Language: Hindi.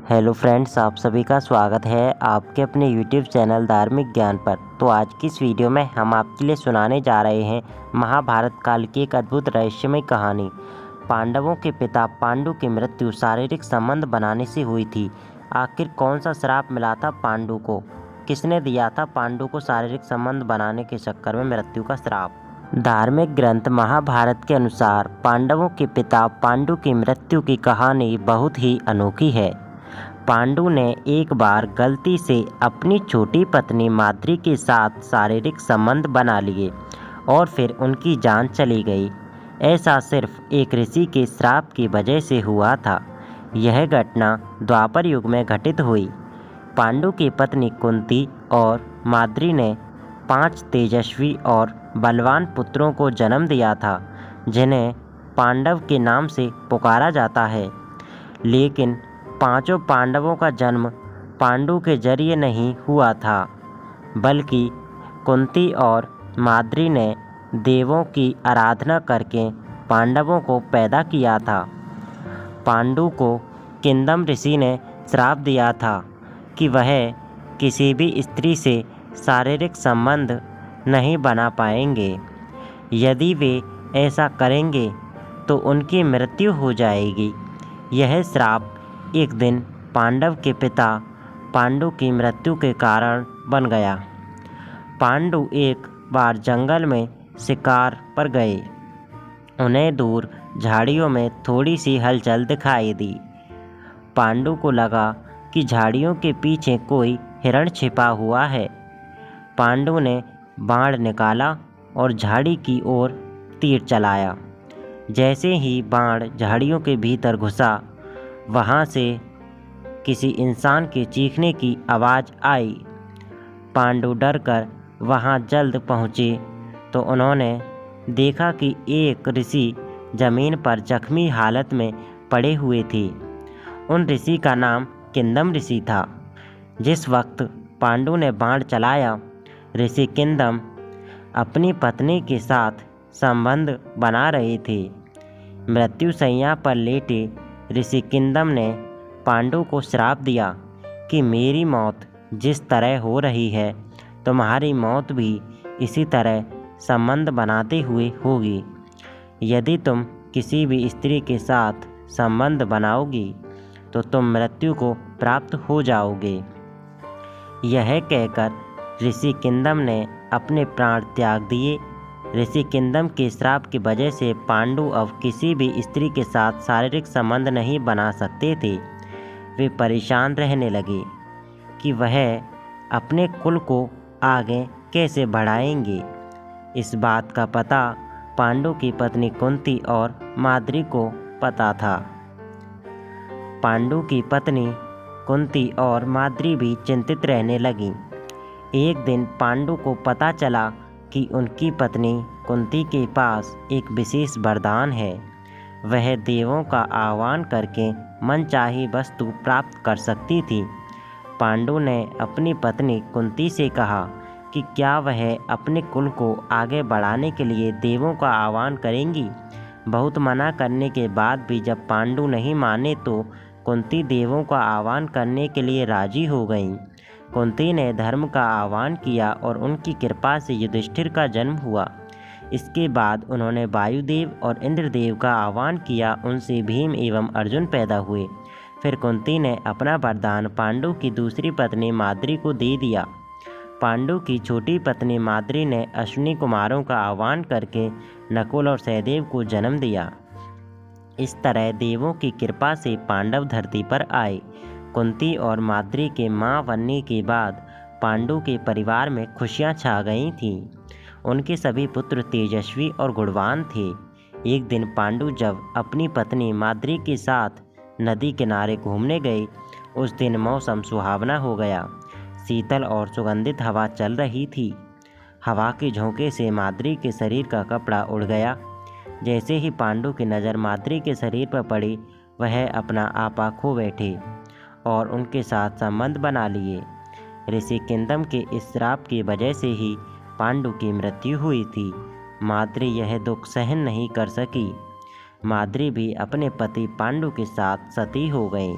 हेलो फ्रेंड्स, आप सभी का स्वागत है आपके अपने यूट्यूब चैनल धार्मिक ज्ञान पर। तो आज की इस वीडियो में हम आपके लिए सुनाने जा रहे हैं महाभारत काल की एक अद्भुत रहस्यमय कहानी। पांडवों के पिता पांडु की मृत्यु शारीरिक संबंध बनाने से हुई थी। आखिर कौन सा श्राप मिला था पांडु को? किसने दिया था पांडु को शारीरिक संबंध बनाने के चक्कर में मृत्यु का श्राप? धार्मिक ग्रंथ महाभारत के अनुसार पांडवों के पिता पांडु की मृत्यु की कहानी बहुत ही अनोखी है। पांडु ने एक बार गलती से अपनी छोटी पत्नी माद्री के साथ शारीरिक संबंध बना लिए और फिर उनकी जान चली गई। ऐसा सिर्फ एक ऋषि के श्राप की वजह से हुआ था। यह घटना द्वापर युग में घटित हुई। पांडु की पत्नी कुंती और माद्री ने 5 तेजस्वी और बलवान पुत्रों को जन्म दिया था, जिन्हें पांडव के नाम से पुकारा जाता है। लेकिन पांचों पांडवों का जन्म पांडु के जरिए नहीं हुआ था, बल्कि कुंती और माद्री ने देवों की आराधना करके पांडवों को पैदा किया था। पांडु को किंदम ऋषि ने श्राप दिया था कि वह किसी भी स्त्री से शारीरिक संबंध नहीं बना पाएंगे। यदि वे ऐसा करेंगे तो उनकी मृत्यु हो जाएगी। यह श्राप एक दिन पांडव के पिता पांडु की मृत्यु के कारण बन गया। पांडु एक बार जंगल में शिकार पर गए। उन्हें दूर झाड़ियों में थोड़ी सी हलचल दिखाई दी। पांडु को लगा कि झाड़ियों के पीछे कोई हिरण छिपा हुआ है। पांडु ने बाण निकाला और झाड़ी की ओर तीर चलाया। जैसे ही बाण झाड़ियों के भीतर घुसा, वहाँ से किसी इंसान के चीखने की आवाज़ आई। पांडु डरकर वहाँ जल्द पहुँचे तो उन्होंने देखा कि एक ऋषि जमीन पर जख्मी हालत में पड़े हुए थे। उन ऋषि का नाम किंदम ऋषि था। जिस वक्त पांडु ने बाण चलाया, ऋषि किंदम अपनी पत्नी के साथ संबंध बना रहे थे। मृत्यु शैया पर लेटे ऋषि किंदम ने पांडु को श्राप दिया कि मेरी मौत जिस तरह हो रही है, तुम्हारी मौत भी इसी तरह संबंध बनाते हुए होगी। यदि तुम किसी भी स्त्री के साथ संबंध बनाओगी तो तुम मृत्यु को प्राप्त हो जाओगे। यह कहकर ऋषि किंदम ने अपने प्राण त्याग दिए। ऋषि किंदम के श्राप की वजह से पांडु अब किसी भी स्त्री के साथ शारीरिक संबंध नहीं बना सकते थे। वे परेशान रहने लगे कि वह अपने कुल को आगे कैसे बढ़ाएंगे। इस बात का पता पांडु की पत्नी कुंती और माद्री को पता था। पांडु की पत्नी कुंती और माद्री भी चिंतित रहने लगीं। एक दिन पांडु को पता चला कि उनकी पत्नी कुंती के पास एक विशेष वरदान है। वह देवों का आह्वान करके मनचाही वस्तु प्राप्त कर सकती थी। पांडु ने अपनी पत्नी कुंती से कहा कि क्या वह अपने कुल को आगे बढ़ाने के लिए देवों का आह्वान करेंगी। बहुत मना करने के बाद भी जब पांडु नहीं माने तो कुंती देवों का आह्वान करने के लिए राजी हो गईं। कुंती ने धर्म का आह्वान किया और उनकी कृपा से युधिष्ठिर का जन्म हुआ। इसके बाद उन्होंने वायुदेव और इंद्रदेव का आह्वान किया। उनसे भीम एवं अर्जुन पैदा हुए। फिर कुंती ने अपना वरदान पांडु की दूसरी पत्नी माद्री को दे दिया। पांडु की छोटी पत्नी माद्री ने अश्विनी कुमारों का आह्वान करके नकुल और सहदेव को जन्म दिया। इस तरह देवों की कृपा से पांडव धरती पर आए। कुंती और माद्री के मां बनने के बाद पांडु के परिवार में खुशियां छा गई थीं। उनके सभी पुत्र तेजस्वी और गुणवान थे। एक दिन पांडु जब अपनी पत्नी माद्री के साथ नदी किनारे घूमने गए, उस दिन मौसम सुहावना हो गया। शीतल और सुगंधित हवा चल रही थी। हवा के झोंके से माद्री के शरीर का कपड़ा उड़ गया। जैसे ही पांडु की नज़र माद्री के शरीर पर पड़ी, वह अपना आपा खो बैठे और उनके साथ संबंध बना लिए। ऋषि किंदम के इस श्राप की वजह से ही पांडु की मृत्यु हुई थी। माद्री यह दुख सहन नहीं कर सकी। माद्री भी अपने पति पांडु के साथ सती हो गईं।